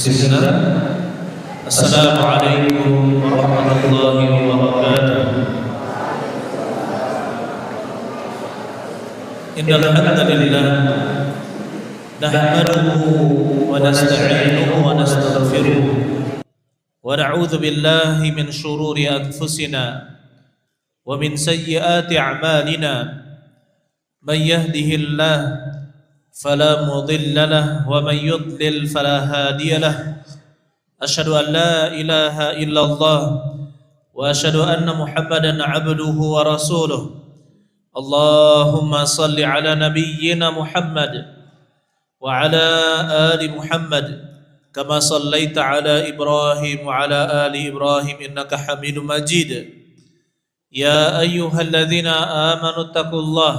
Bismillah. Assalamualaikum warahmatullahi wabarakatuh. Innal hamdalillah nahmaduhu wa nasta'inuhu wa nastaghfiruh wa na'udzu billahi min shururi anfusina wa min sayyiati a'malina. Man yahdihillahu فلا مضل له ومن يضلل فلا هادي له أشهد أن لا إله إلا الله وأشهد أن محمدا عبده ورسوله اللهم صل على نبينا محمد وعلى آل محمد كما صليت على إبراهيم وعلى آل إبراهيم إنك حميد مجيد يا أيها الذين آمنوا اتقوا الله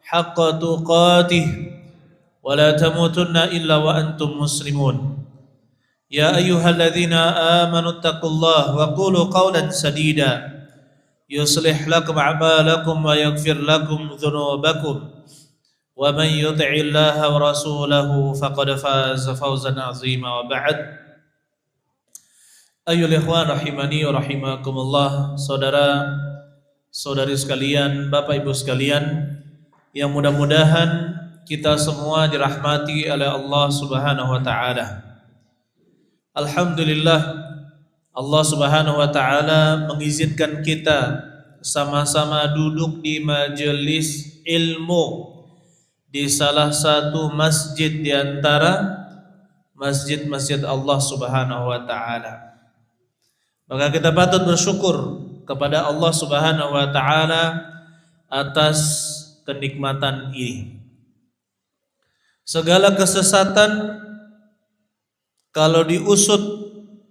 حق تقاته ولا تموتن إلا وأنتم مسلمون يا أيها الذين آمنوا اتقوا الله وقولوا قولا سديدا يصلح لكم أعمالكم ويغفر لكم ذنوبكم ومن يطع الله ورسوله فقد فاز فوزا عظيما وبعد أيها الإخوان rahimani wa rahimakumullah, saudara-saudari sekalian, Bapak Ibu sekalian yang mudah-mudahan kita semua dirahmati oleh Allah Subhanahu wa taala. Alhamdulillah, Allah Subhanahu wa taala mengizinkan kita sama-sama duduk di majelis ilmu di salah satu masjid di antara masjid-masjid Allah Subhanahu wa taala. Maka kita patut bersyukur kepada Allah Subhanahu wa taala atas kenikmatan ini. Segala kesesatan kalau diusut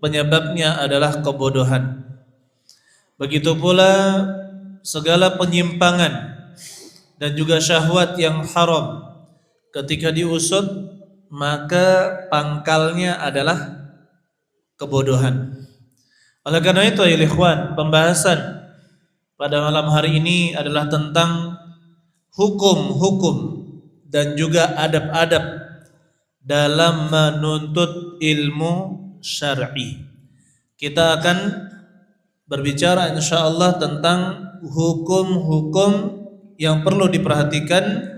penyebabnya adalah kebodohan. Begitu pula segala penyimpangan dan juga syahwat yang haram ketika diusut maka pangkalnya adalah kebodohan. Oleh karena itu ya ikhwan, pembahasan pada malam hari ini adalah tentang hukum-hukum dan juga adab-adab dalam menuntut ilmu syar'i. Kita akan berbicara insyaallah tentang hukum-hukum yang perlu diperhatikan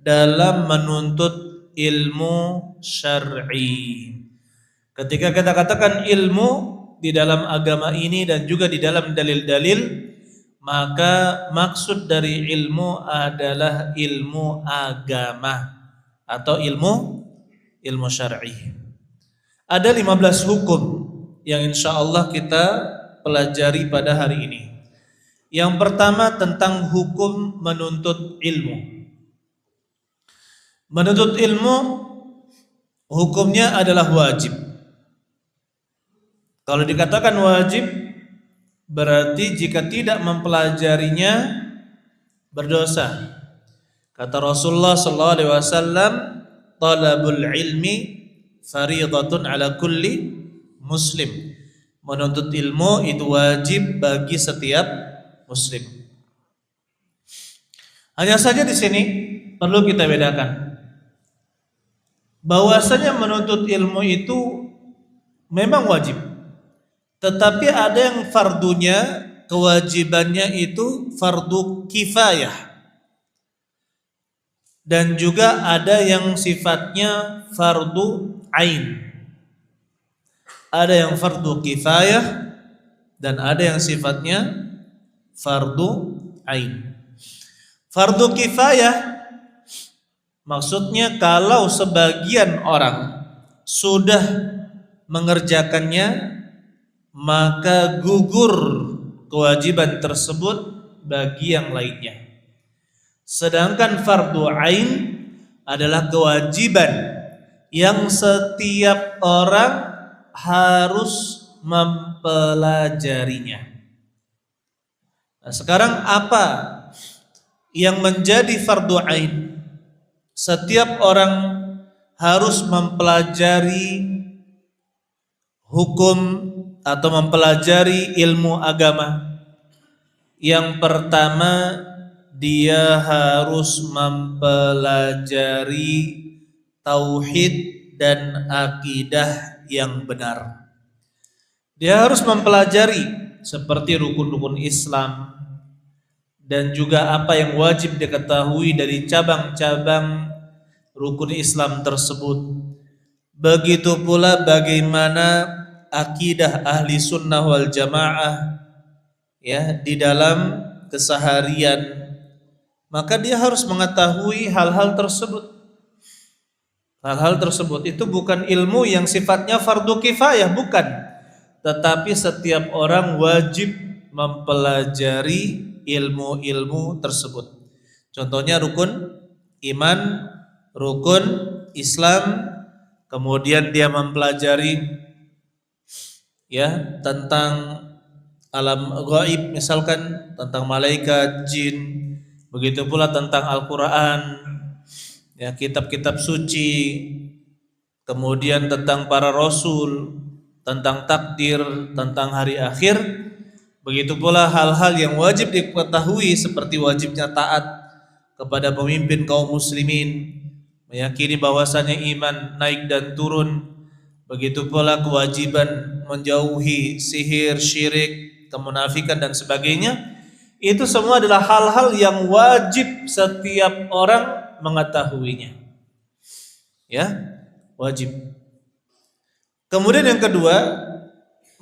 dalam menuntut ilmu syar'i. Ketika kita katakan ilmu di dalam agama ini dan juga di dalam dalil-dalil, maka maksud dari ilmu adalah ilmu agama atau ilmu syar'i. Ada 15 hukum yang insyaallah kita pelajari pada hari ini. Yang pertama tentang hukum menuntut ilmu. Menuntut ilmu hukumnya adalah wajib. Kalau dikatakan wajib berarti jika tidak mempelajarinya berdosa. Kata Rasulullah sallallahu alaihi wasallam, talabul ilmi fariidatun ala kulli muslim. Menuntut ilmu itu wajib bagi setiap muslim. Hanya saja di sini perlu kita bedakan bahwasanya menuntut ilmu itu memang wajib. Tetapi ada yang fardunya, kewajibannya itu fardu kifayah. Dan juga ada yang sifatnya fardu ain. Ada yang fardu kifayah dan ada yang sifatnya fardu ain. Fardu kifayah maksudnya kalau sebagian orang sudah mengerjakannya maka gugur kewajiban tersebut bagi yang lainnya. Sedangkan fardu ain adalah kewajiban yang setiap orang harus mempelajarinya. Nah, sekarang apa yang menjadi fardu ain? Setiap orang harus mempelajari hukum atau mempelajari ilmu agama. Yang pertama, dia harus mempelajari tauhid dan akidah yang benar. Dia harus mempelajari seperti rukun-rukun Islam dan juga apa yang wajib diketahui dari cabang-cabang rukun Islam tersebut. Begitu pula bagaimana akidah ahli sunnah wal jamaah ya di dalam keseharian. Maka dia harus mengetahui hal-hal tersebut. Hal-hal tersebut itu bukan ilmu yang sifatnya fardu kifayah, bukan. Tetapi setiap orang wajib mempelajari ilmu-ilmu tersebut. Contohnya rukun iman, rukun Islam, kemudian dia mempelajari ya tentang alam gaib, misalkan tentang malaikat, jin, begitu pula tentang Al-Qur'an, ya kitab-kitab suci, kemudian tentang para rasul, tentang takdir, tentang hari akhir. Begitu pula hal-hal yang wajib diketahui seperti wajibnya taat kepada pemimpin kaum muslimin, meyakini bahwasanya iman naik dan turun. Begitu pula kewajiban menjauhi sihir, syirik, kemunafikan dan sebagainya. Itu semua adalah hal-hal yang wajib setiap orang mengetahuinya. Ya, wajib. Kemudian yang kedua,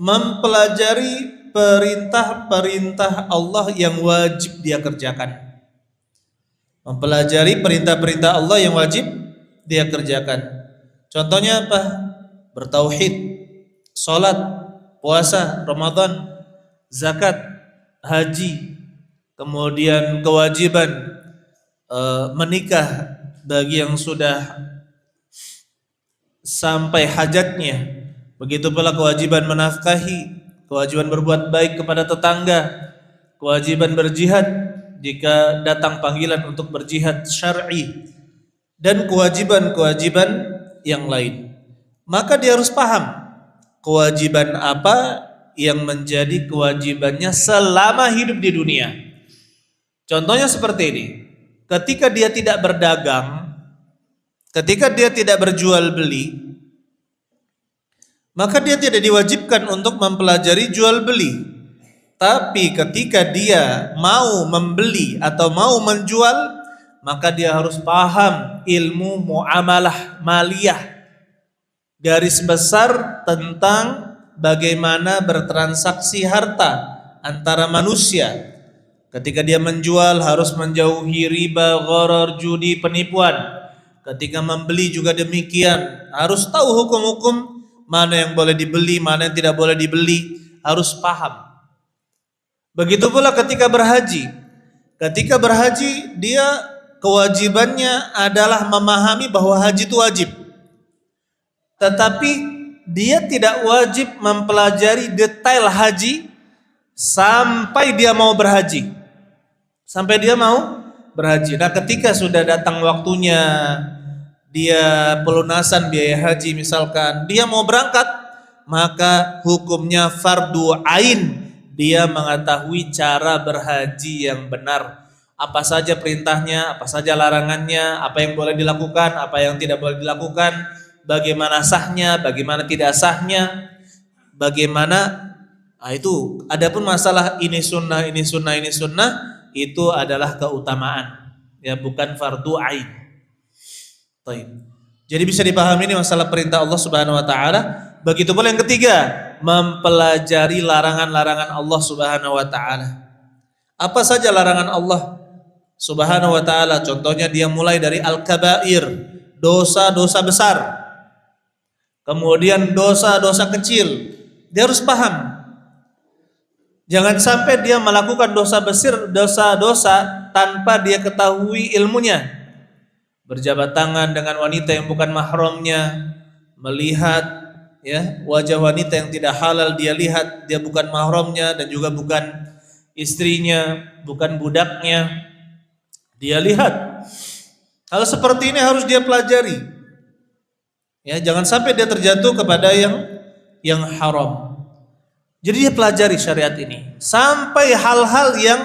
mempelajari perintah-perintah Allah yang wajib dia kerjakan. Mempelajari perintah-perintah Allah yang wajib dia kerjakan. Contohnya apa? Bertauhid, salat, puasa, Ramadan, zakat, haji, kemudian kewajiban menikah bagi yang sudah sampai hajatnya. Begitu pula kewajiban menafkahi, kewajiban berbuat baik kepada tetangga, kewajiban berjihad jika datang panggilan untuk berjihad syar'i, dan kewajiban-kewajiban yang lain. Maka dia harus paham kewajiban apa yang menjadi kewajibannya selama hidup di dunia. Contohnya seperti ini. Ketika dia tidak berdagang, ketika dia tidak berjual beli, maka dia tidak diwajibkan untuk mempelajari jual beli. Tapi ketika dia mau membeli atau mau menjual, maka dia harus paham ilmu muamalah maliyah, garis besar tentang bagaimana bertransaksi harta antara manusia. Ketika dia menjual harus menjauhi riba, gharar, judi, penipuan. Ketika membeli juga demikian, harus tahu hukum-hukum mana yang boleh dibeli, mana yang tidak boleh dibeli, harus paham. Begitu pula ketika berhaji. Ketika berhaji, dia kewajibannya adalah memahami bahwa haji itu wajib. Tetapi dia tidak wajib mempelajari detail haji sampai dia mau berhaji. Sampai dia mau berhaji. Nah, ketika sudah datang waktunya dia pelunasan biaya haji misalkan, dia mau berangkat, maka hukumnya fardu ain. Dia mengetahui cara berhaji yang benar. Apa saja perintahnya, apa saja larangannya, apa yang boleh dilakukan, apa yang tidak boleh dilakukan, bagaimana sahnya, bagaimana tidak sahnya, bagaimana. Nah, itu adapun masalah ini sunnah, ini sunnah, ini sunnah, itu adalah keutamaan, ya bukan fardu ain. Baik. Jadi bisa dipahami ini masalah perintah Allah Subhanahu wa taala. Begitu pula yang ketiga, mempelajari larangan-larangan Allah Subhanahu wa taala. Apa saja larangan Allah Subhanahu wa taala? Contohnya dia mulai dari al-kabair, dosa-dosa besar. Kemudian dosa-dosa kecil. Dia harus paham. Jangan sampai dia melakukan dosa besar, dosa-dosa tanpa dia ketahui ilmunya. Berjabat tangan dengan wanita yang bukan mahramnya, melihat ya wajah wanita yang tidak halal dia lihat, dia bukan mahramnya dan juga bukan istrinya, bukan budaknya. Dia lihat. Hal seperti ini harus dia pelajari. Ya, jangan sampai dia terjatuh kepada yang haram. Jadi dia pelajari syariat ini sampai hal-hal yang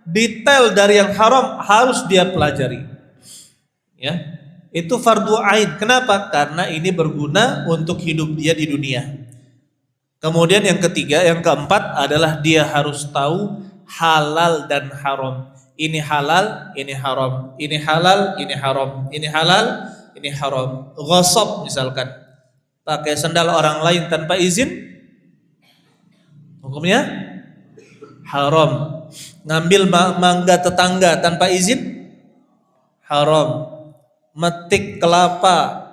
detail dari yang haram harus dia pelajari. Ya, Itu fardu ain. Kenapa? Karena ini berguna untuk hidup dia di dunia. Kemudian yang ketiga, yang keempat adalah dia harus tahu halal dan haram. Ini halal, ini haram. Ini halal, ini haram. Ini halal, ini haram. Ghasab misalkan, pakai sandal orang lain tanpa izin, hukumnya haram. Ngambil mangga tetangga tanpa izin, haram. Metik kelapa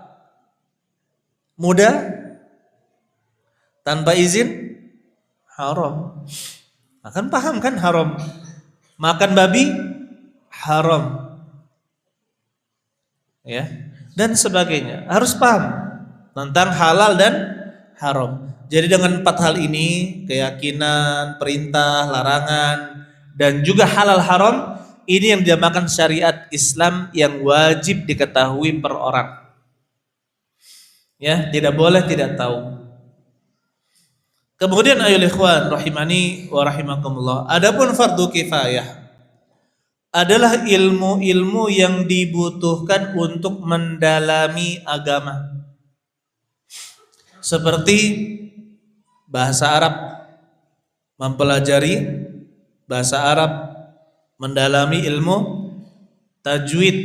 muda tanpa izin, haram. Akan paham kan haram. Makan babi, haram. Ya, dan sebagainya. Harus paham tentang halal dan haram. Jadi dengan 4 hal ini, keyakinan, perintah, larangan, dan juga halal haram, ini yang dinamakan syariat Islam yang wajib diketahui per orang. Ya, tidak boleh tidak tahu. Kemudian ayol ikhwan rahimani wa rahimakumullah, adapun fardu kifayah adalah ilmu-ilmu yang dibutuhkan untuk mendalami agama. Seperti bahasa Arab, mempelajari bahasa Arab, mendalami ilmu tajwid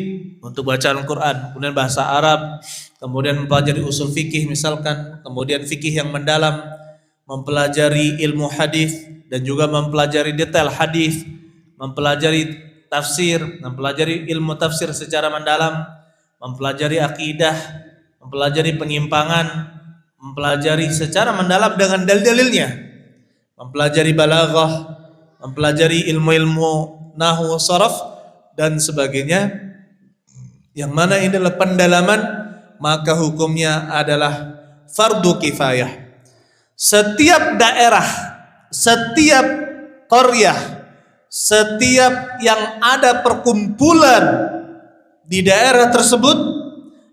untuk bacaan Quran, kemudian bahasa Arab, kemudian mempelajari usul fikih misalkan, kemudian fikih yang mendalam, mempelajari ilmu hadis dan juga mempelajari detail hadis, mempelajari tafsir, mempelajari ilmu tafsir secara mendalam, mempelajari akidah, mempelajari penyimpangan, mempelajari secara mendalam dengan dalil-dalilnya, mempelajari balaghah, mempelajari ilmu-ilmu nahwu, sharaf dan sebagainya, yang mana ini adalah pendalaman, maka hukumnya adalah fardu kifayah. Setiap daerah, setiap qaryah, setiap yang ada perkumpulan di daerah tersebut,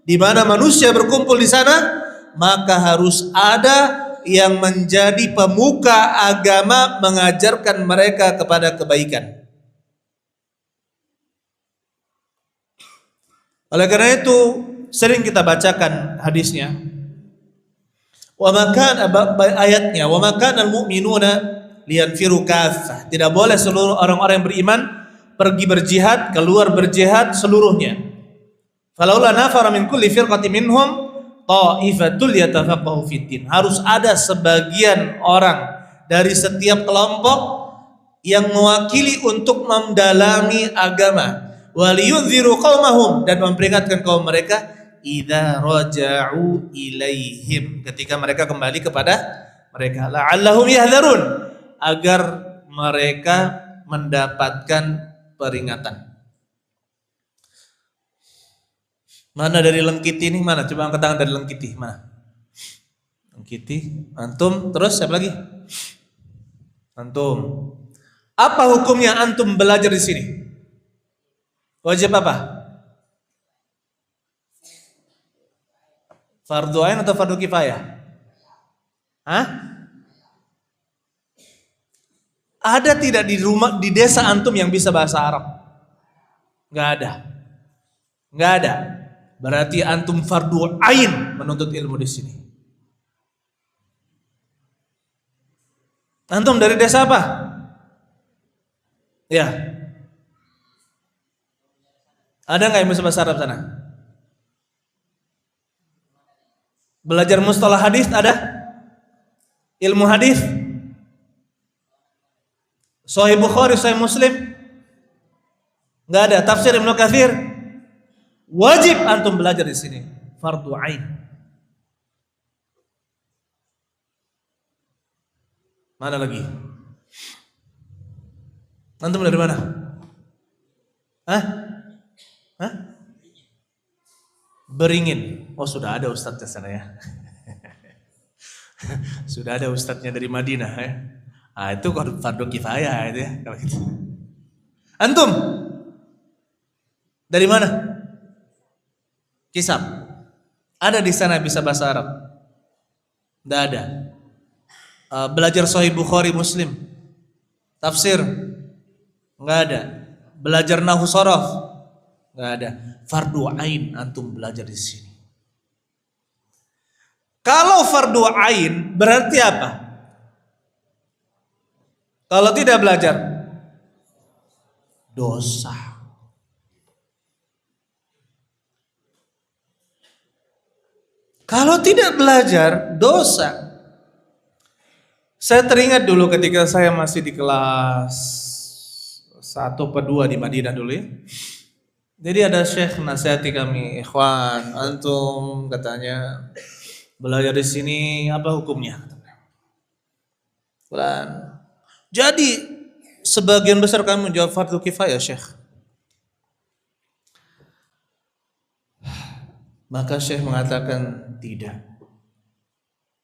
di mana manusia berkumpul di sana, maka harus ada yang menjadi pemuka agama mengajarkan mereka kepada kebaikan. Oleh karena itu sering kita bacakan hadisnya. Wa makan ayatnya, wa makan al-mu'minuna liyanfiru kaffah. Tidak boleh seluruh orang-orang yang beriman pergi berjihad, keluar berjihad seluruhnya. Falaula nafara min kulli firqatin minhum ta'ifatul yatafaqahu fiddin. Harus ada sebagian orang dari setiap kelompok yang mewakili untuk mendalami agama. Waliyunziru qaumahum, dan memperingatkan kaum mereka idza raja'u ilaihim, ketika mereka kembali kepada mereka, la'allahum yahdharun, agar mereka mendapatkan peringatan. Mana dari Lengkiti ini? Mana? Coba angkat tangan dari Lengkiti. Mana? Lengkiti. Antum. Terus siapa lagi? Antum. Apa hukumnya antum belajar di sini? Wajib apa? Fardu ain atau fardu kifayah? Hah? Ada tidak di rumah, di desa antum yang bisa bahasa Arab? Enggak ada. Enggak ada. Berarti antum fardu ain menuntut ilmu di sini. Antum dari desa apa? Ya. Ada nggak yang bisa bahasa Arab sana? Belajar mustalah hadis ada? Ilmu hadis? Sahih Bukhari, Sahih Muslim? Nggak ada. Tafsir Ibnu Katsir? Wajib antum belajar di sini, fardu ain. Mana lagi? Antum dari mana? Hah? Hah? Beringin. Oh, sudah ada ustadznya sana ya. Sudah ada ustadznya dari Madinah ya. Ah, itu fardu kifayah itu ya kalau gitu. Antum dari mana? Kisab. Ada di sana bisa bahasa Arab? Tidak ada. Belajar Sahih Bukhari, Muslim, tafsir? Enggak ada. Belajar nahwu sharaf? Nggak ada. Fardu ain antum belajar di sini. Kalau fardu ain berarti apa? Kalau tidak belajar, dosa. Kalau tidak belajar, dosa. Saya teringat dulu ketika saya masih di kelas 1 atau 2 di Madinah dulu ya. Jadi ada syekh nasihati kami, ikhwan, antum katanya belajar di sini apa hukumnya? Bulan. Jadi sebagian besar kami menjawab fardu kifayah, syekh. Maka syekh mengatakan tidak.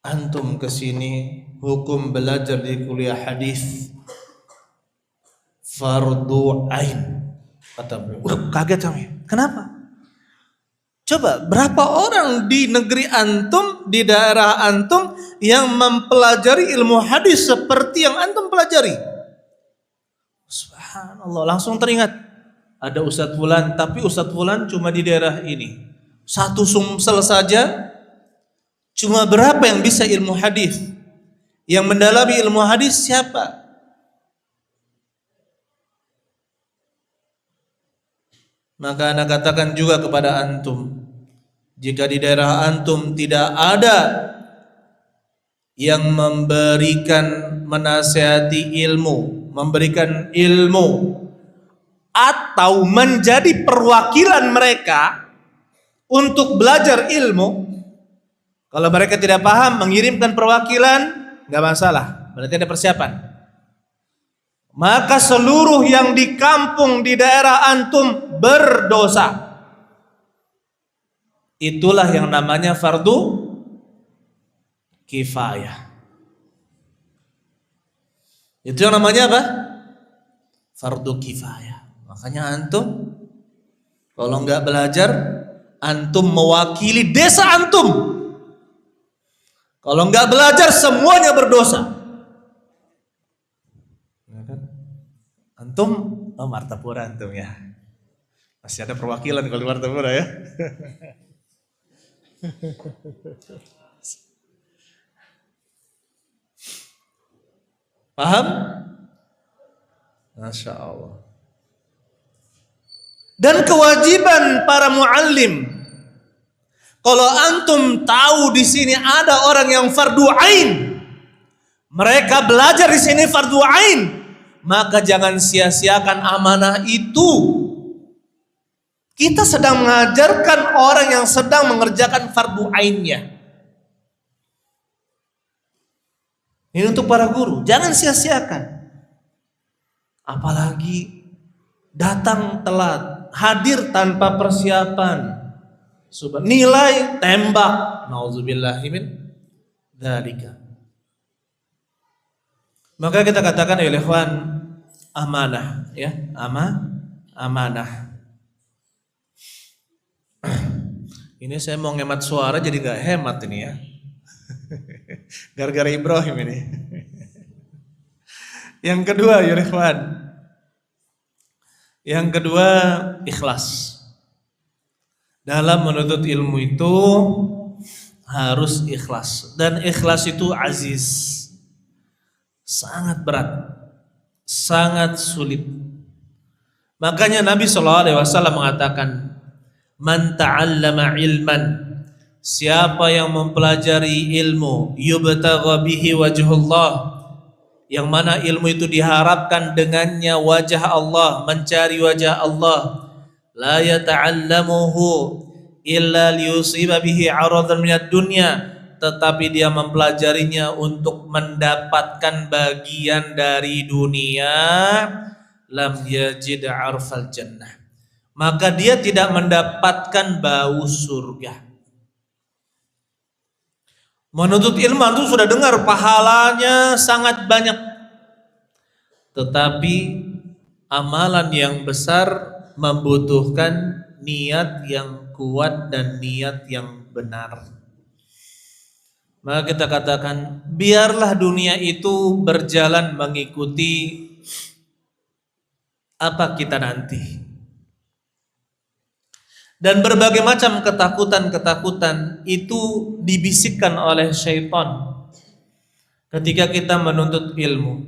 Antum kesini hukum belajar di kuliah hadis fardu ain. Kata beliau. Udah kaget kami. Kenapa? Coba berapa orang di negeri antum, di daerah antum yang mempelajari ilmu hadis seperti yang antum pelajari? Subhanallah, langsung teringat. Ada Ustadz Fulan, tapi Ustadz Fulan cuma di daerah ini. Satu Sumsel saja cuma berapa yang bisa ilmu hadis? Yang mendalami ilmu hadis siapa? Maka ana katakan juga kepada antum, jika di daerah antum tidak ada yang memberikan menasihati ilmu, memberikan ilmu atau menjadi perwakilan mereka untuk belajar ilmu, kalau mereka tidak paham mengirimkan perwakilan, nggak masalah, berarti ada persiapan. Maka seluruh yang di kampung di daerah antum berdosa. Itulah yang namanya fardu kifayah. Itu yang namanya apa? Fardu kifayah. Makanya antum kalau nggak belajar, antum mewakili desa antum. Kalau nggak belajar semuanya berdosa. Antum, oh Martapura antum ya. Masih ada perwakilan kalau di Martapura ya. Paham? Masya Allah. Dan kewajiban para muallim. Kalau antum tahu di sini ada orang yang fardu ain, mereka belajar di sini fardu ain, maka jangan sia-siakan amanah itu. Kita sedang mengajarkan orang yang sedang mengerjakan fardu ainnya. Ini untuk para guru, jangan sia-siakan. Apalagi datang telat, hadir tanpa persiapan. Nilai tembak. Nauzubillahi min dzalika. Maka kita katakan ya ikhwan, amanah ya, amanah. Ini saya mau ngemat suara jadi gak hemat ini ya. Gara-gara Ibrahim ini. Yang kedua ya ikhwan. Yang kedua ikhlas. Dalam menuntut ilmu itu harus ikhlas. Dan ikhlas itu aziz. Sangat berat, sangat sulit. Makanya Nabi SAW mengatakan, man ta'allama ilman, siapa yang mempelajari ilmu, yubtagha bihi wajhullah, yang mana ilmu itu diharapkan dengannya wajah Allah, mencari wajah Allah, la yata'allamuhu illa liyusiba bihi 'aradan minad dunya, tetapi dia mempelajarinya untuk mendapatkan bagian dari dunia, lam yajid 'arfal jannah, maka dia tidak mendapatkan bau surga. Menuntut ilmu itu sudah dengar pahalanya sangat banyak, tetapi amalan yang besar membutuhkan niat yang kuat dan niat yang benar. Maka kita katakan, biarlah dunia itu berjalan mengikuti apa kita nanti. Dan berbagai macam ketakutan-ketakutan itu dibisikkan oleh syaitan ketika kita menuntut ilmu.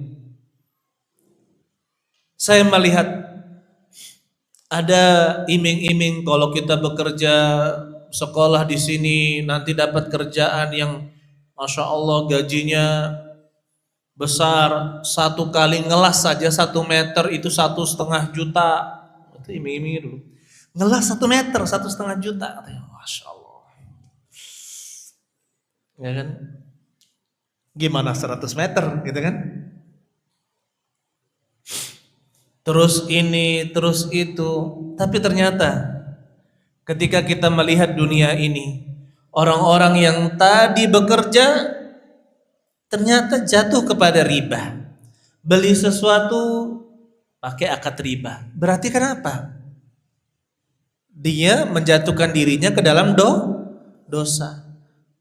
Saya melihat ada iming-iming kalau kita bekerja sekolah di sini nanti dapat kerjaan yang Masya Allah gajinya besar, satu kali ngelas saja 1 meter itu 1,5 juta. Itu iming-iming dulu. Ngelas 1 meter 1,5 juta. Masya Allah. Ya kan? Gimana 100 meter gitu kan? Terus ini, terus itu. Tapi ternyata ketika kita melihat dunia ini, orang-orang yang tadi bekerja ternyata jatuh kepada riba. Beli sesuatu pakai akad riba. Berarti kenapa? Dia menjatuhkan dirinya ke dalam dosa.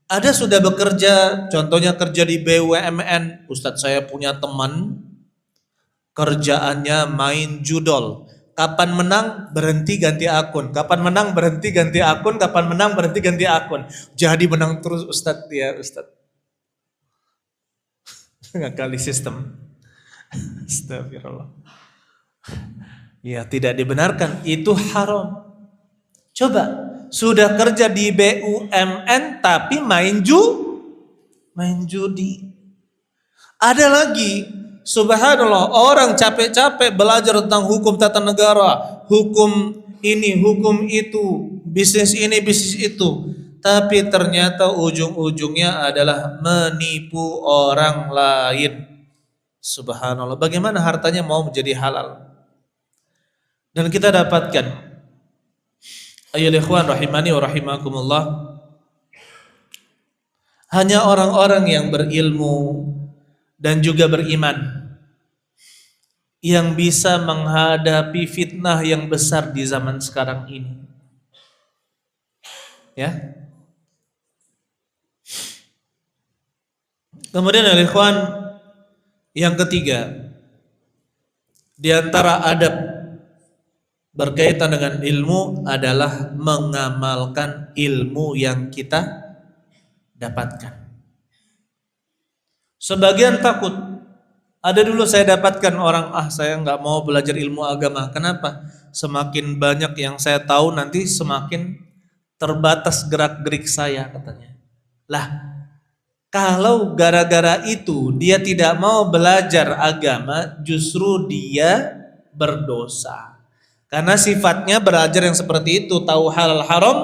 Ada sudah bekerja, contohnya kerja di BUMN. Ustadz, saya punya teman kerjaannya main judol. Kapan menang berhenti ganti akun. Kapan menang berhenti ganti akun. Kapan menang berhenti ganti akun. Jadi menang terus Ustadz dia, Ustadz. Ngakali sistem. Astagfirullah. Ya tidak dibenarkan, itu haram. Coba, sudah kerja di BUMN tapi main judi. Ada lagi, subhanallah, orang capek-capek belajar tentang hukum tata negara, hukum ini, hukum itu, bisnis ini, bisnis itu, tapi ternyata ujung-ujungnya adalah menipu orang lain. Subhanallah, bagaimana hartanya mau menjadi halal? Dan kita dapatkan, ayyuhal ikhwan rahimani wa rahimakumullah, hanya orang-orang yang berilmu dan juga beriman yang bisa menghadapi fitnah yang besar di zaman sekarang ini. Ya. Kemudian ayyuhal ikhwan, yang ketiga, di antara adab berkaitan dengan ilmu adalah mengamalkan ilmu yang kita dapatkan. Sebagian takut. Ada dulu saya dapatkan orang, saya nggak mau belajar ilmu agama. Kenapa? Semakin banyak yang saya tahu nanti semakin terbatas gerak-gerik saya, katanya. Lah, kalau gara-gara itu dia tidak mau belajar agama, justru dia berdosa. Karena sifatnya belajar yang seperti itu, tahu halal haram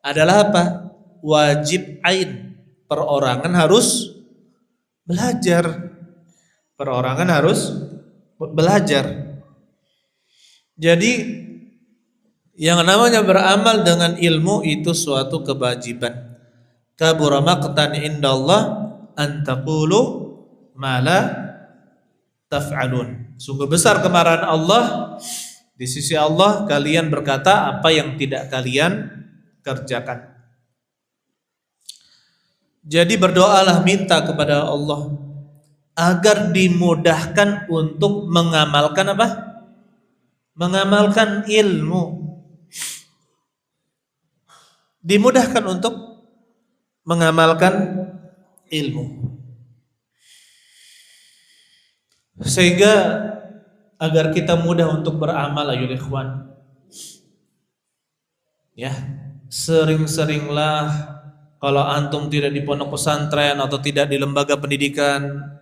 adalah apa? Wajib ain. Perorangan harus belajar. Perorangan harus belajar. Jadi yang namanya beramal dengan ilmu itu suatu kewajiban. Kabura maqtan indallah an taqulu ma la taf'alun. Sungguh besar kemarahan Allah di sisi Allah kalian berkata apa yang tidak kalian kerjakan. Jadi berdoalah, minta kepada Allah agar dimudahkan untuk mengamalkan apa? Mengamalkan ilmu. Dimudahkan untuk mengamalkan ilmu. Sehingga agar kita mudah untuk beramal, ayyuhal ikhwan. Ya, sering-seringlah kalau antum tidak di pondok pesantren atau tidak di lembaga pendidikan,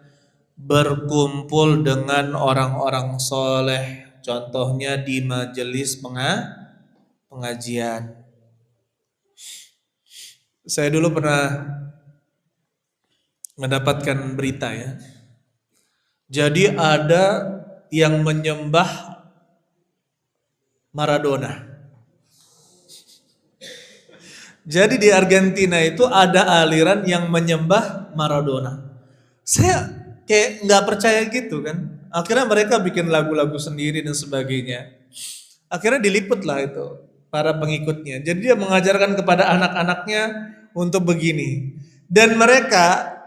berkumpul dengan orang-orang soleh. Contohnya di majelis pengajian. Saya dulu pernah mendapatkan berita ya. Jadi ada yang menyembah Maradona. Jadi di Argentina itu ada aliran yang menyembah Maradona. Saya kayak nggak percaya gitu kan. Akhirnya mereka bikin lagu-lagu sendiri dan sebagainya. Akhirnya diliput lah itu para pengikutnya. Jadi dia mengajarkan kepada anak-anaknya untuk begini. Dan mereka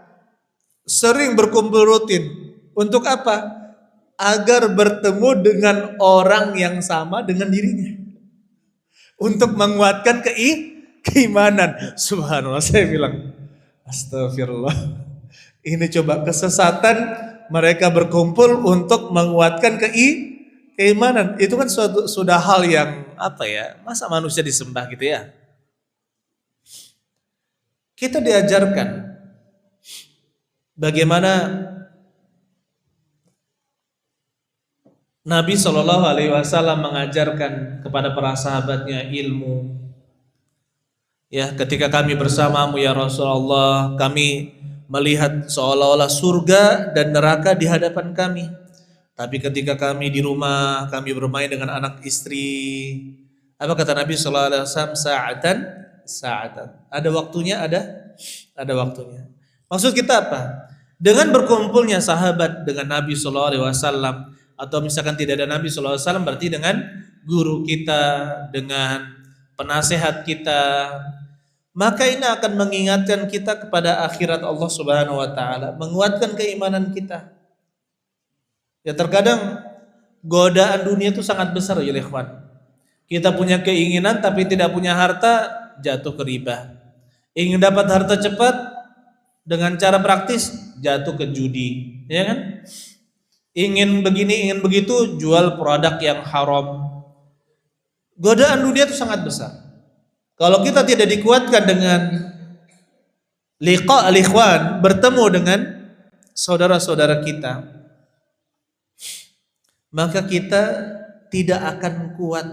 sering berkumpul rutin. Untuk apa? Agar bertemu dengan orang yang sama dengan dirinya. untuk menguatkan keimanan. Subhanallah, saya bilang, astagfirullah. Ini coba kesesatan, mereka berkumpul untuk menguatkan keimanan. Itu kan sudah hal yang apa ya? Masa manusia disembah gitu ya? Kita diajarkan bagaimana Nabi Shallallahu Alaihi Wasallam mengajarkan kepada para sahabatnya ilmu. Ya, ketika kami bersamamu ya Rasulullah, kami melihat seolah-olah surga dan neraka di hadapan kami. Tapi ketika kami di rumah, kami bermain dengan anak istri. Apa kata Nabi Shallallahu Alaihi Wasallam? Sa'atan. Ada waktunya, ada waktunya. Maksud kita apa? Dengan berkumpulnya sahabat dengan Nabi Shallallahu Alaihi Wasallam, atau misalkan tidak ada Nabi Shallallahu Alaihi Wasallam, berarti dengan guru kita, dengan penasehat kita, maka ini akan mengingatkan kita kepada akhirat Allah Subhanahu Wa Taala, menguatkan keimanan kita. Ya, terkadang godaan dunia itu sangat besar ya ikhwan. Kita punya keinginan tapi tidak punya harta, jatuh ke riba. Ingin dapat harta cepat dengan cara praktis, jatuh ke judi, ya kan? Ingin begini, ingin begitu, jual produk yang haram. Godaan dunia itu sangat besar. Kalau kita tidak dikuatkan dengan liqa al-ikhwan, bertemu dengan saudara-saudara kita, maka kita tidak akan kuat.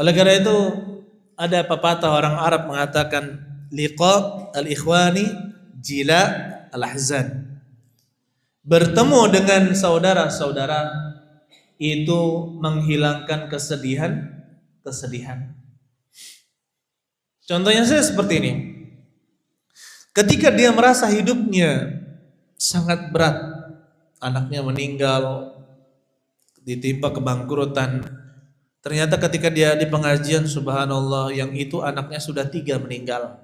Oleh karena itu ada pepatah orang Arab mengatakan liqa al-ikhwani jila al-ahzan. Bertemu dengan saudara-saudara itu menghilangkan kesedihan. Contohnya saya seperti ini. Ketika dia merasa hidupnya sangat berat, anaknya meninggal, ditimpa kebangkrutan. Ternyata ketika dia di pengajian, subhanallah, yang itu anaknya sudah 3 meninggal.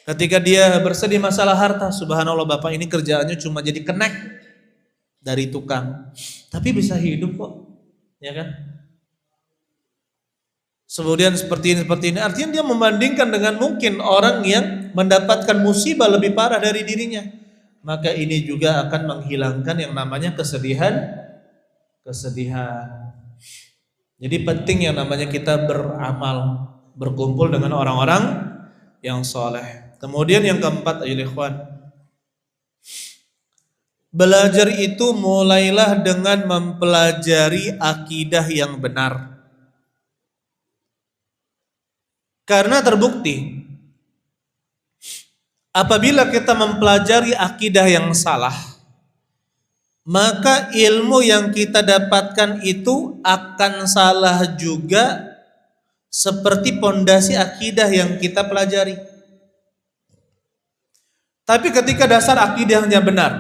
Ketika dia bersedih masalah harta, subhanallah, bapak ini kerjaannya cuma jadi kenek dari tukang, tapi bisa hidup kok, ya kan? Kemudian seperti ini, artinya dia membandingkan dengan mungkin orang yang mendapatkan musibah lebih parah dari dirinya, maka ini juga akan menghilangkan yang namanya kesedihan. Jadi penting yang namanya kita beramal, berkumpul dengan orang-orang yang soleh. Kemudian yang keempat, ayo ikhwan, belajar itu mulailah dengan mempelajari akidah yang benar. Karena terbukti apabila kita mempelajari akidah yang salah, maka ilmu yang kita dapatkan itu akan salah juga seperti pondasi akidah yang kita pelajari. Tapi ketika dasar akidahnya benar,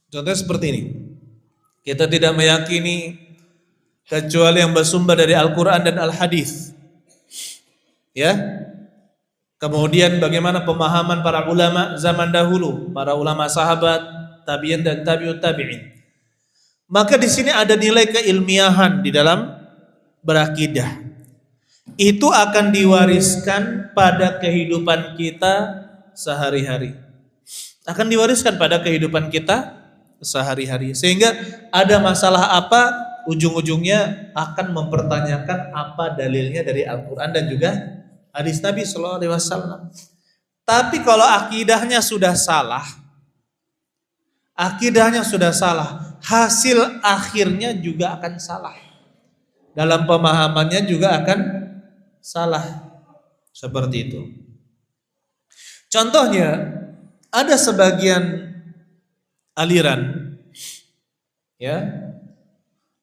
contohnya seperti ini, kita tidak meyakini kecuali yang bersumber dari Al-Quran dan Al-Hadis, ya. Kemudian bagaimana pemahaman para ulama zaman dahulu, para ulama sahabat, tabi'in dan tabi'ut tabi'in. Maka di sini ada nilai keilmiahan di dalam berakidah. Itu akan diwariskan pada kehidupan kita sehari-hari. Akan diwariskan pada kehidupan kita sehari-hari. Sehingga ada masalah apa, ujung-ujungnya akan mempertanyakan apa dalilnya dari Al-Quran dan juga hadis Nabi Sallallahu Alaihi Wasallam. Tapi kalau akidahnya sudah salah, hasil akhirnya juga akan salah. Dalam pemahamannya juga akan salah. Seperti itu. Contohnya, ada sebagian aliran, ya,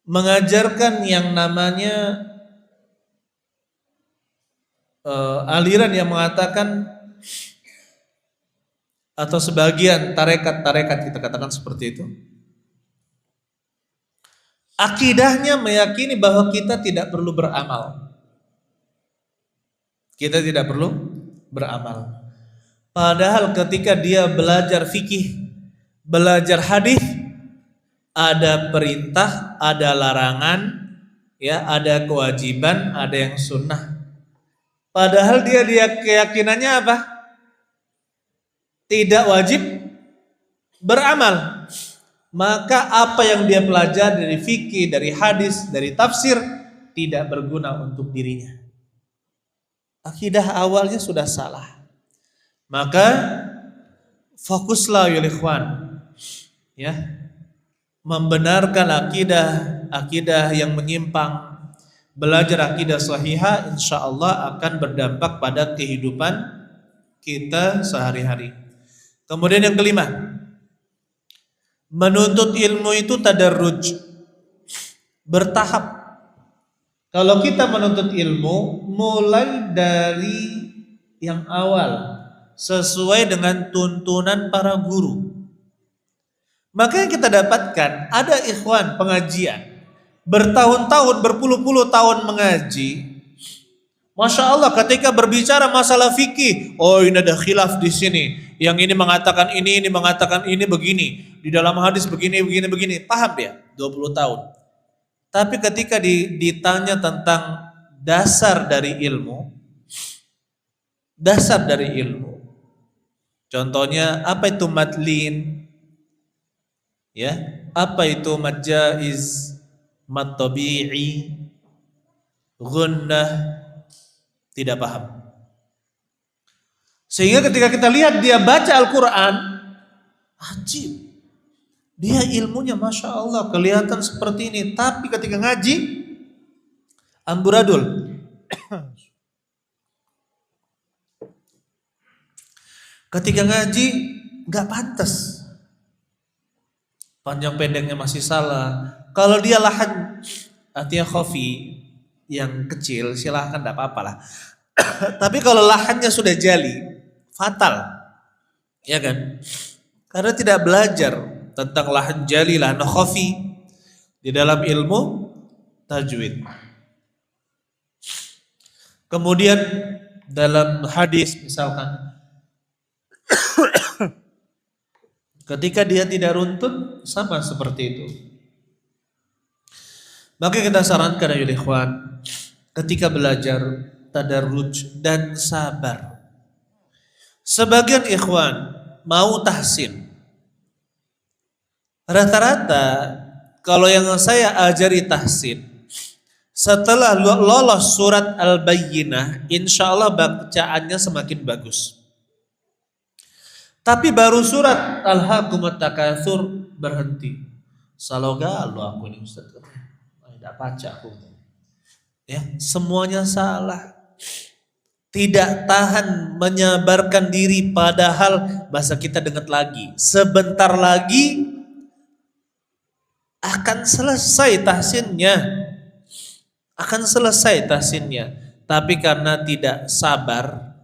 mengajarkan yang namanya aliran yang mengatakan, atau sebagian tarekat kita katakan seperti itu, akidahnya meyakini bahwa kita tidak perlu beramal. Kita tidak perlu beramal. Padahal ketika dia belajar fikih, belajar hadis, ada perintah, ada larangan, Ya, ada kewajiban, ada yang sunnah. Padahal dia keyakinannya apa? Tidak wajib beramal. Maka apa yang dia pelajari dari fikih, dari hadis, dari tafsir tidak berguna untuk dirinya. Akidah awalnya sudah salah. Maka fokuslah ya ikhwan, ya, membenarkan akidah yang menyimpang, belajar akidah sahihah, insyaallah akan berdampak pada kehidupan kita sehari-hari. Kemudian yang kelima, menuntut ilmu itu tadarruj, bertahap. Kalau kita menuntut ilmu mulai dari yang awal sesuai dengan tuntunan para guru, maka yang kita dapatkan ada ikhwan pengajian bertahun-tahun, berpuluh-puluh tahun mengaji. Masya Allah, ketika berbicara masalah fikih, oh ini ada khilaf di sini. Yang ini mengatakan ini mengatakan ini begini. Di dalam hadis begini. Paham dia? 20 tahun. Tapi ketika ditanya tentang dasar dari ilmu, contohnya apa itu madlin? Ya, apa itu mad jaiz, mad tabi'i, gunnah, tidak paham. Sehingga ketika kita lihat dia baca Al-Quran, ajib. Dia ilmunya Masya Allah kelihatan seperti ini. Tapi ketika ngaji, amburadul. Ketika ngaji, gak pantas. Panjang pendeknya masih salah. Kalau dia lahan, artinya khafi, yang kecil, silahkan gak apa-apa lah. Tapi kalau lahannya sudah jali, fatal. Ya kan? Karena tidak belajar tentang lahan jali, lahan khafi di dalam ilmu tajwid. Kemudian dalam hadis misalkan, ketika dia tidak runtut sama seperti itu. Maka kita sarankan ya ikhwan, ketika belajar tadarruj dan sabar. Sebagian ikhwan mau tahsin. Rata-rata kalau yang saya ajari tahsin, setelah lolos surat Al-Bayyinah, insya Allah bacaannya semakin bagus. Tapi baru surat Al-Hakumut Takatsur berhenti. Salogalo aku ini Ustaz. Tidak baca aku. Ya, semuanya salah. Tidak tahan menyabarkan diri, padahal bahasa kita dengar lagi. Sebentar lagi akan selesai tahsinnya. Tapi karena tidak sabar,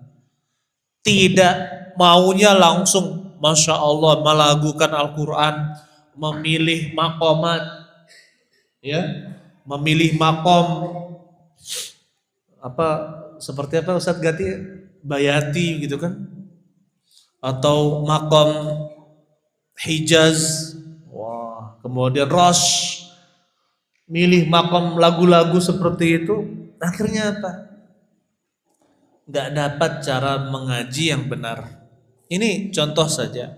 tidak maunya langsung Masya Allah melagukan Al-Quran, memilih maqamat, ya, memilih maqam apa, seperti apa Ustaz Gati, Bayati gitu kan, atau maqam Hijaz, wah, kemudian Rosh, milih maqam lagu-lagu seperti itu, akhirnya apa? Gak dapat cara mengaji yang benar. Ini contoh saja.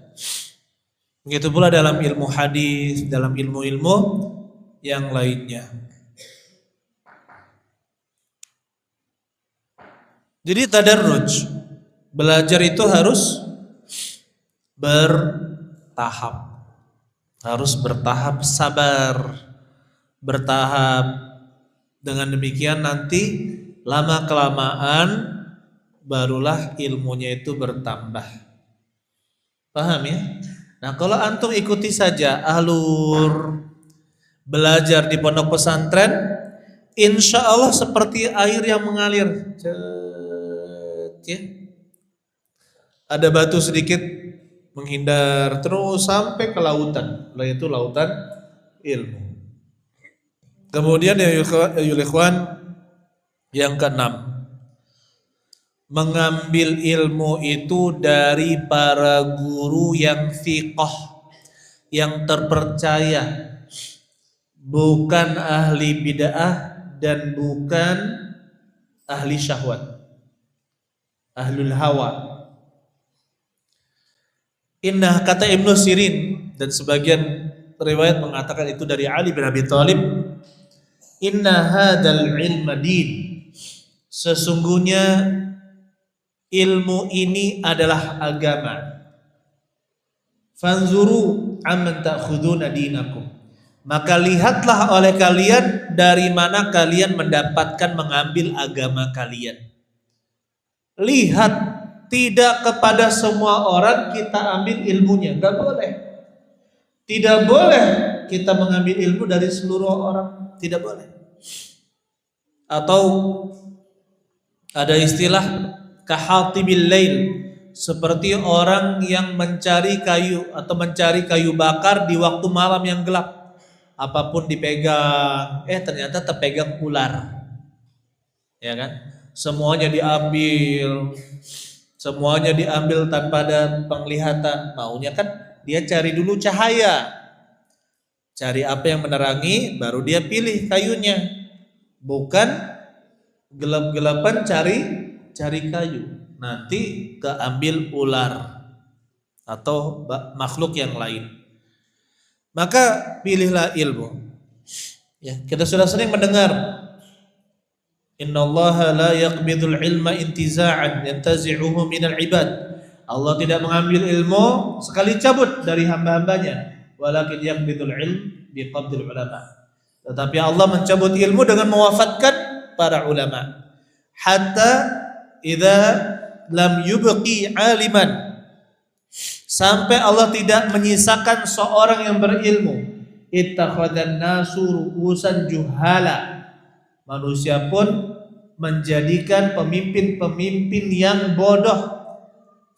Begitu pula dalam ilmu hadis, dalam ilmu-ilmu yang lainnya. Jadi tadarruj, belajar itu harus bertahap. Harus bertahap, sabar, bertahap. Dengan demikian nanti lama kelamaan barulah ilmunya itu bertambah. Paham ya? Nah, kalau antum ikuti saja alur belajar di pondok pesantren, insya Allah seperti air yang mengalir. Ya. Ada batu sedikit menghindar terus sampai ke lautan, yaitu lautan ilmu. Kemudian ya ikhwan, yang keenam, mengambil ilmu itu dari para guru yang thiqah, yang terpercaya, bukan ahli bid'ah dan bukan ahli syahwat, ahlul hawa. Inna, kata Ibnu Sirin dan sebagian riwayat mengatakan itu dari Ali bin Abi Thalib, inna hadzal ilma din, sesungguhnya ilmu ini adalah agama. Fanzuru amman ta'khuduna dinakum, maka lihatlah oleh kalian dari mana kalian mendapatkan mengambil agama kalian. Lihat, tidak kepada semua orang kita ambil ilmunya, enggak boleh. Tidak boleh kita mengambil ilmu dari seluruh orang, tidak boleh. Atau ada istilah kahatibil lail, seperti orang yang mencari kayu atau mencari kayu bakar di waktu malam yang gelap. Apapun dipegang, ternyata terpegang ular. Ya kan? Semuanya diambil tanpa ada penglihatan. Maunya kan dia cari dulu cahaya, cari apa yang menerangi, baru dia pilih kayunya. Bukan gelap-gelapan cari kayu, nanti keambil ular atau makhluk yang lain. Maka pilihlah ilmu. Ya, kita sudah sering mendengar, innallaha la yaqbidul ilma intiza'an yantazi'uhu minal ibad. Allah tidak mengambil ilmu sekali cabut dari hamba-hambanya, walakin yaqbidul ilm biqabdil ulama. Tetapi Allah mencabut ilmu dengan mewafatkan para ulama. Hatta idza lam yubqi aliman, sampai Allah tidak menyisakan seorang yang berilmu. Ittakhadhan nasu ru'usan juhala, manusia pun menjadikan pemimpin-pemimpin yang bodoh.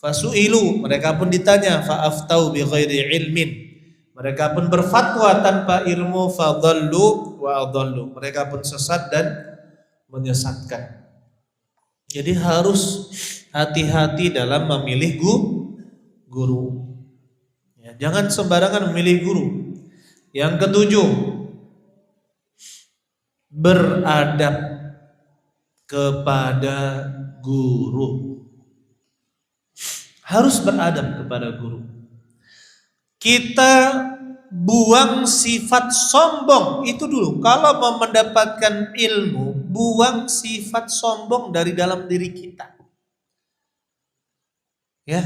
Fasu'ilu, mereka pun ditanya, fa'aftau bi ghairi ilmin, mereka pun berfatwa tanpa ilmu. Fadhallu wa adhallu, mereka pun sesat dan menyesatkan. Jadi harus hati-hati dalam memilih guru. Ya, jangan sembarangan memilih guru. Yang ketujuh, beradab kepada guru. Harus beradab kepada guru. Kita buang sifat sombong itu dulu. Kalau mau mendapatkan ilmu, buang sifat sombong dari dalam diri kita. Ya.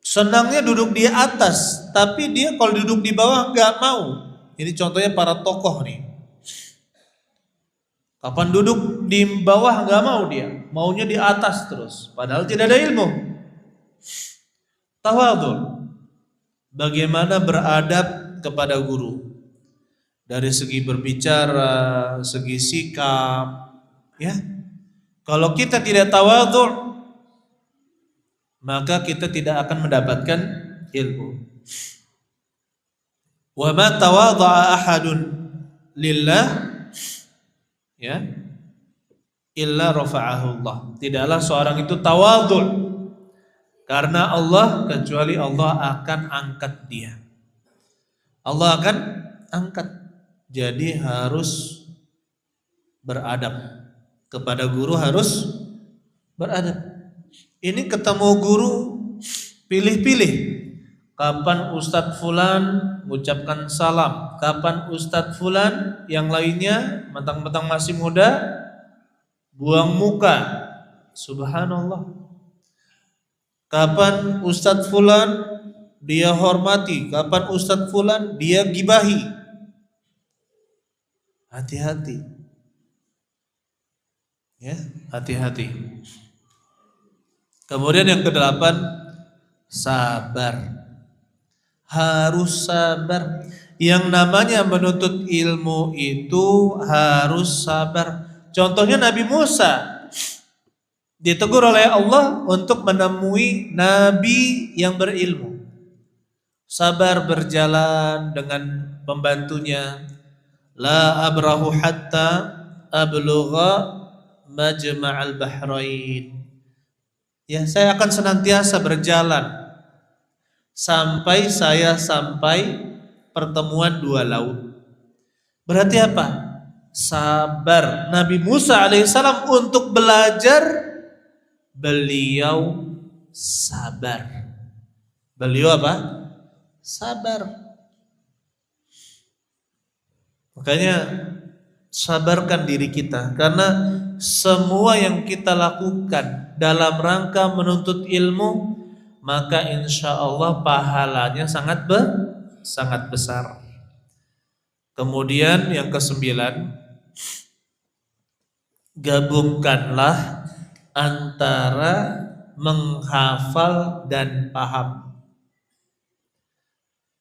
Senangnya duduk di atas, tapi dia kalau duduk di bawah nggak mau. Ini contohnya para tokoh nih. Kapan duduk di bawah nggak mau dia, maunya di atas terus. Padahal tidak ada ilmu. Tawadhu. Bagaimana beradab kepada guru dari segi berbicara, segi sikap, ya. Kalau kita tidak tawadhu, maka kita tidak akan mendapatkan ilmu. Wa ma tawadha'a ahadun lillah, ya, illa rafa'ahu Allah. Tidaklah seorang itu tawadhu karena Allah, kecuali Allah akan angkat dia. Allah akan angkat. Jadi harus beradab kepada guru, harus beradab. Ini ketemu guru, pilih-pilih. Kapan Ustadz Fulan mengucapkan salam, kapan Ustadz Fulan yang lainnya mentang-mentang masih muda buang muka. Subhanallah. Kapan Ustadz Fulan dia hormati, kapan Ustadz Fulan dia gibahi. Hati-hati. Ya, hati-hati. Kemudian yang kedelapan, sabar. Harus sabar. Yang namanya menuntut ilmu itu harus sabar. Contohnya Nabi Musa ditegur oleh Allah untuk menemui nabi yang berilmu. Sabar berjalan dengan pembantunya. La abrahu hatta ablugha majma'al bahrain. Ya, saya akan senantiasa berjalan sampai pertemuan dua laut. Berarti apa? sabar. Nabi Musa alaihissalam untuk belajar, beliau sabar. Beliau apa? Sabar. Makanya sabarkan diri kita, karena semua yang kita lakukan dalam rangka menuntut ilmu, maka insya Allah pahalanya sangat besar. Kemudian yang kesembilan, gabungkanlah antara menghafal dan paham.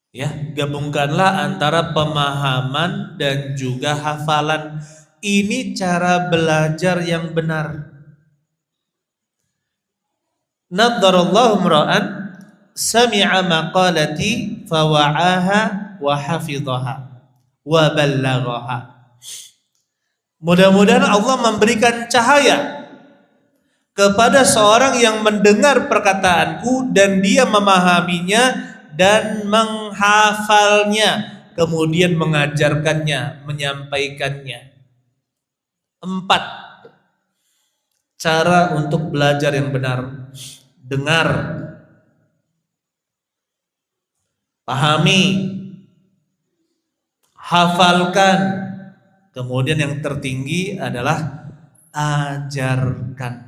Ya, gabungkanlah antara pemahaman dan juga hafalan. Ini cara belajar yang benar. Nadharallahu imra'an sami'a maqalati fawa'aha wa hafidhaha wa ballaghaha. Mudah-mudahan Allah memberikan cahaya kepada seorang yang mendengar perkataanku dan dia memahaminya dan menghafalnya, kemudian mengajarkannya, menyampaikannya. 4 cara untuk belajar yang benar. Dengar, pahami, hafalkan, kemudian yang tertinggi adalah ajarkan.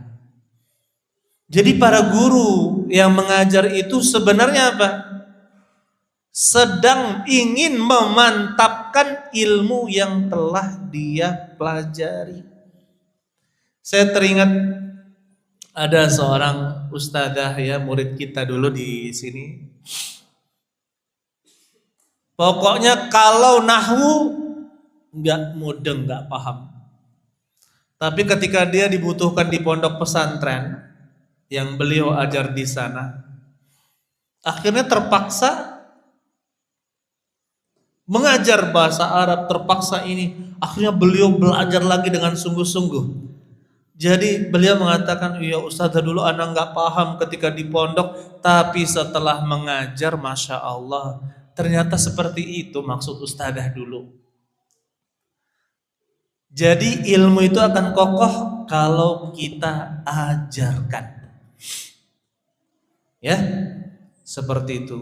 Jadi para guru yang mengajar itu sebenarnya apa? Sedang ingin memantapkan ilmu yang telah dia pelajari. Saya teringat ada seorang ustadzah ya, murid kita dulu di sini. Pokoknya kalau nahwu nggak mudeng, nggak paham. Tapi ketika dia dibutuhkan di pondok pesantren yang beliau ajar di sana, akhirnya terpaksa mengajar bahasa Arab, terpaksa ini. Akhirnya beliau belajar lagi dengan sungguh-sungguh. Jadi beliau mengatakan, iya ustadzah dulu anak nggak paham ketika di pondok, tapi setelah mengajar, masya Allah, ternyata seperti itu maksud ustadzah dulu. Jadi ilmu itu akan kokoh kalau kita ajarkan. Ya, seperti itu.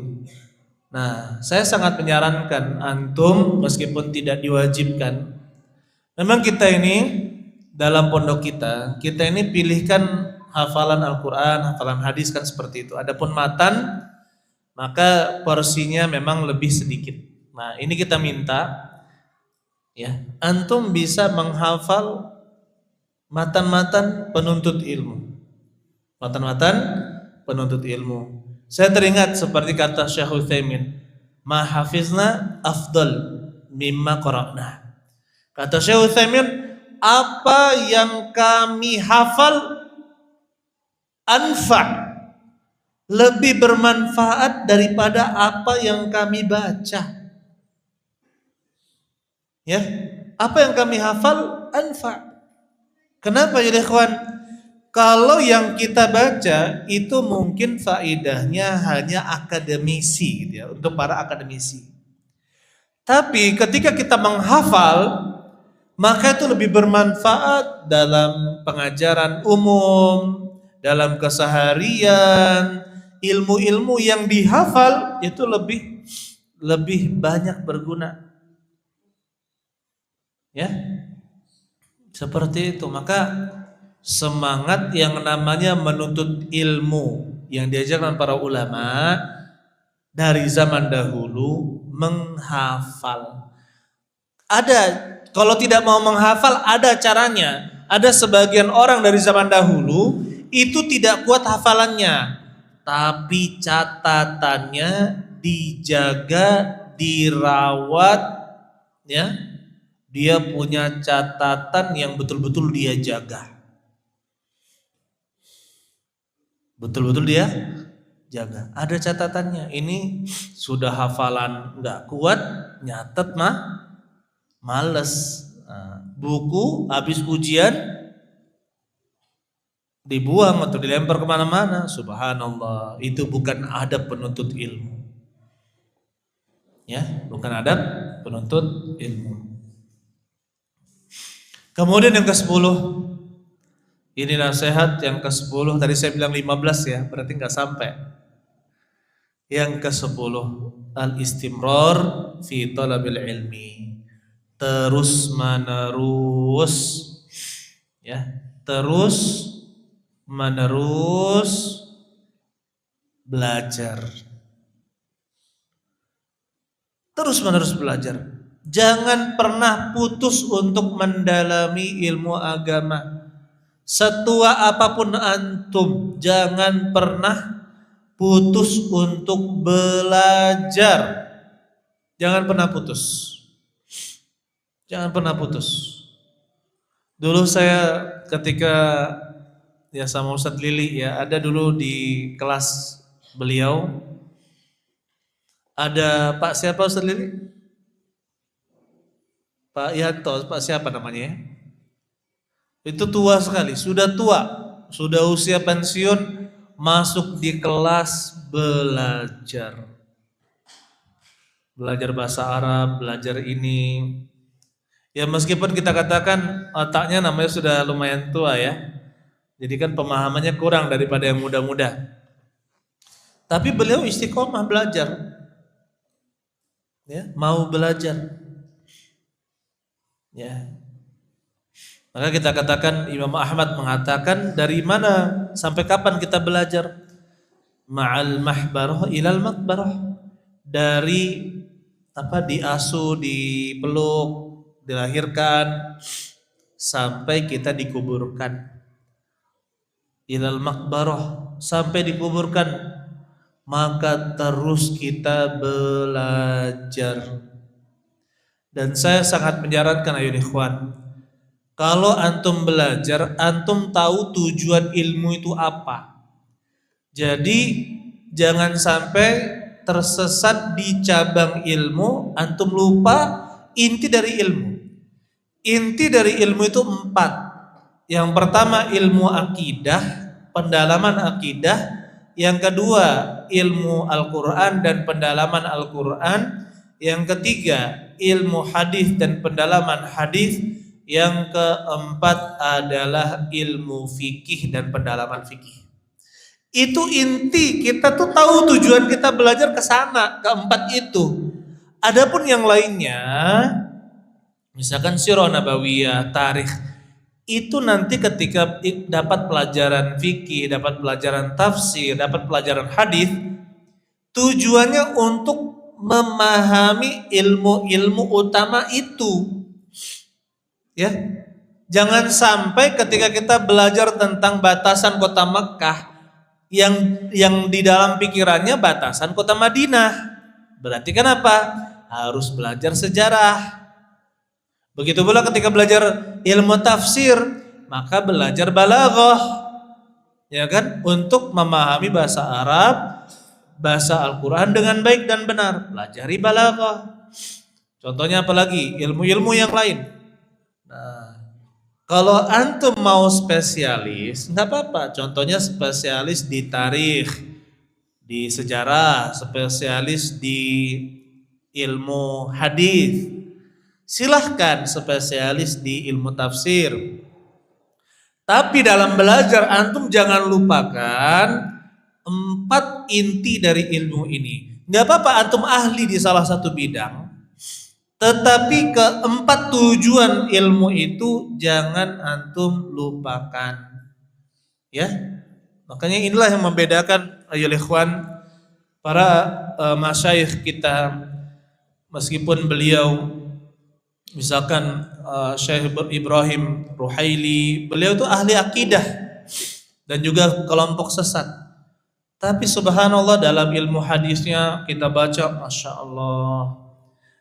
Nah, saya sangat menyarankan antum, meskipun tidak diwajibkan, memang kita ini dalam pondok kita ini pilihkan hafalan Al-Quran, hafalan hadis kan seperti itu. Adapun matan, maka porsinya memang lebih sedikit. Nah, ini kita minta ya, antum bisa menghafal matan-matan penuntut ilmu. Matan-matan penuntut ilmu. Saya teringat seperti kata Syekh Utsaimin, ma hafizna afdal mimma qara'na. Kata Syekh Utsaimin, apa yang kami hafal anfa', lebih bermanfaat daripada apa yang kami baca. Ya, apa yang kami hafal anfa'. Kenapa ya ikhwan? Kalau yang kita baca itu mungkin faedahnya hanya akademisi gitu ya, untuk para akademisi. Tapi ketika kita menghafal, maka itu lebih bermanfaat dalam pengajaran umum, dalam keseharian. Ilmu-ilmu yang dihafal itu lebih banyak berguna. Ya. Seperti itu. Maka semangat yang namanya menuntut ilmu yang diajarkan para ulama dari zaman dahulu, menghafal. Ada, kalau tidak mau menghafal ada caranya. Ada sebagian orang dari zaman dahulu itu tidak kuat hafalannya, tapi catatannya dijaga, dirawat, ya. Dia punya catatan yang betul-betul dia jaga. Betul-betul dia jaga. Ada catatannya. Ini sudah hafalan nggak kuat, nyatet mah males. Buku habis ujian dibuang atau dilempar kemana-mana. Subhanallah, itu bukan adab penuntut ilmu. Ya, bukan adab penuntut ilmu. Kemudian yang ke-10, ini nasihat yang ke-10, tadi saya bilang 15 ya, berarti nggak sampai. Yang ke-10, al-istimrar fi talabil ilmi. Terus menerus ya, terus menerus belajar. Terus menerus belajar. Jangan pernah putus untuk mendalami ilmu agama. Setua apapun antum, jangan pernah putus untuk belajar. Jangan pernah putus. Jangan pernah putus. Dulu saya ketika ya sama Ustadz Lili ya, ada dulu di kelas beliau, ada Pak siapa Ustadz Lili? Pak Yanto, Pak siapa namanya ya? Itu tua sekali, sudah tua, sudah usia pensiun, masuk di kelas belajar. Belajar bahasa Arab, belajar ini. Ya meskipun kita katakan otaknya namanya sudah lumayan tua ya. Jadi kan pemahamannya kurang daripada yang muda-muda. Tapi beliau istiqomah belajar. Ya, mau belajar. Ya. Maka kita katakan Imam Ahmad mengatakan dari mana sampai kapan kita belajar? Ma'al mahbarah ilal makbarah. Dari diasuh, dipeluk, dilahirkan sampai kita dikuburkan. Ilal makbarah, sampai dikuburkan, maka terus kita belajar. Dan saya sangat menyarankan ayo ikhwan, kalau antum belajar, antum tahu tujuan ilmu itu apa. Jadi jangan sampai tersesat di cabang ilmu, antum lupa inti dari ilmu. Inti dari ilmu itu 4. Yang pertama ilmu akidah, pendalaman akidah. Yang kedua ilmu Al-Quran dan pendalaman Al-Quran. Yang ketiga ilmu hadis dan pendalaman hadis. Yang keempat adalah ilmu fikih dan pendalaman fikih. Itu inti, kita tuh tahu tujuan kita belajar ke sana, keempat itu. Adapun yang lainnya, misalkan sirah nabawiyah, tarikh, itu nanti ketika dapat pelajaran fikih, dapat pelajaran tafsir, dapat pelajaran hadis, tujuannya untuk memahami ilmu-ilmu utama itu. Ya. Jangan sampai ketika kita belajar tentang batasan kota Mekah, yang di dalam pikirannya batasan kota Madinah. Berarti kan apa? Harus belajar sejarah. Begitu pula ketika belajar ilmu tafsir, maka belajar balaghah. Ya kan? Untuk memahami bahasa Arab, bahasa Al-Qur'an dengan baik dan benar, pelajari balaghah. Contohnya apalagi? Ilmu-ilmu yang lain. Nah, kalau antum mau spesialis, nggak apa-apa. Contohnya spesialis di tarikh, di sejarah, spesialis di ilmu hadis. Silahkan spesialis di ilmu tafsir. Tapi dalam belajar antum jangan lupakan 4 inti dari ilmu ini. Nggak apa-apa antum ahli di salah satu bidang, tetapi keempat tujuan ilmu itu jangan antum lupakan. Ya, makanya inilah yang membedakan ayolah ikhwan para masyayikh kita, meskipun beliau misalkan Syekh Ibrahim Ruhaili, beliau itu ahli akidah dan juga kelompok sesat. Tapi subhanallah dalam ilmu hadisnya kita baca Masya Allah,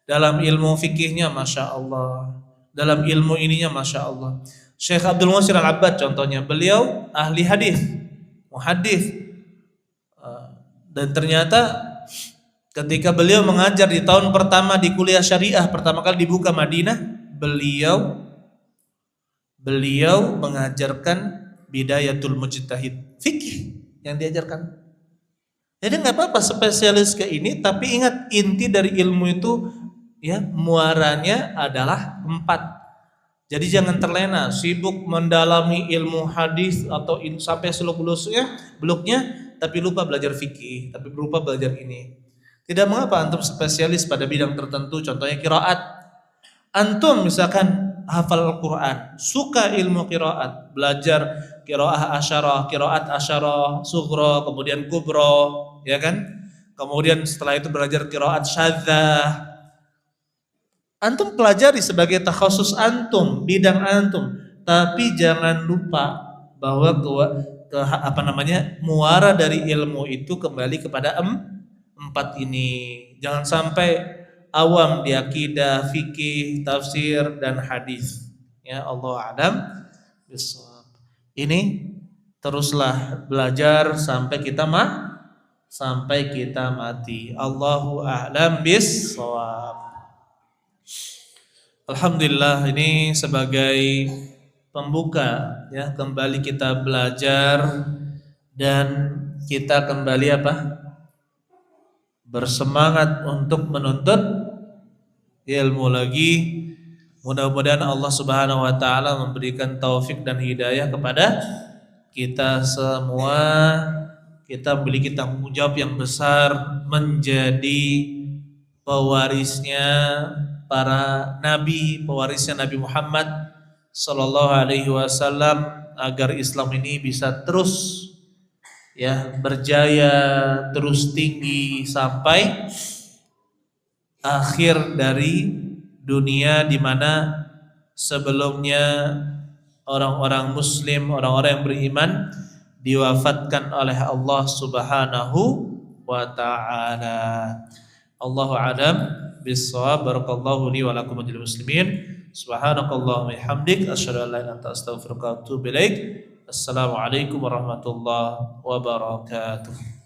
dalam ilmu fikihnya Masya Allah, dalam ilmu ininya Masya Allah. Syekh Abdul Muhsin Al-Abbad contohnya, beliau ahli hadis, muhaddits, dan ternyata ketika beliau mengajar di tahun pertama di kuliah syariah pertama kali dibuka Madinah, beliau mengajarkan bidayatul mujtahid, fikih yang diajarkan. Jadi nggak apa-apa spesialis ke ini, tapi ingat inti dari ilmu itu ya muaranya adalah 4. Jadi jangan terlena sibuk mendalami ilmu hadis atau sampai beluknya, tapi lupa belajar fikih, tapi lupa belajar ini. Tidak mengapa antum spesialis pada bidang tertentu, contohnya qiraat. Antum misalkan hafal Al-Quran, suka ilmu qiraat, belajar qiraat asyarah, sughra, kemudian kubra, ya kan? Kemudian setelah itu belajar qiraat syadzah. Antum pelajari sebagai takhasus antum, bidang antum, tapi jangan lupa bahwa muara dari ilmu itu kembali kepada empat ini. Jangan sampai awam di akidah, fikih, tafsir dan hadis. Ya, Allah a'lam bishawab. Ini teruslah belajar sampai kita mati. Allahu a'lam bishawab. Alhamdulillah, ini sebagai pembuka ya, kembali kita belajar dan kita kembali bersemangat untuk menuntut ilmu lagi. Mudah-mudahan Allah Subhanahu wa taala memberikan taufik dan hidayah kepada kita semua. Kita memiliki tanggung jawab yang besar menjadi pewarisnya para nabi, pewarisnya Nabi Muhammad sallallahu alaihi wasallam, agar Islam ini bisa terus ya berjaya, terus tinggi sampai akhir dari dunia, di mana sebelumnya orang-orang muslim, orang-orang yang beriman diwafatkan oleh Allah Subhanahu wa taala. Allahu a'lam bis-shawab. Barakallahu li wa lakum wa lil muslimin. Subhanakallahumma wa bihamdik asyhadu an la ilaha illa anta astaghfiruka wa atubu ilaik. Assalamualaikum warahmatullahi wabarakatuh.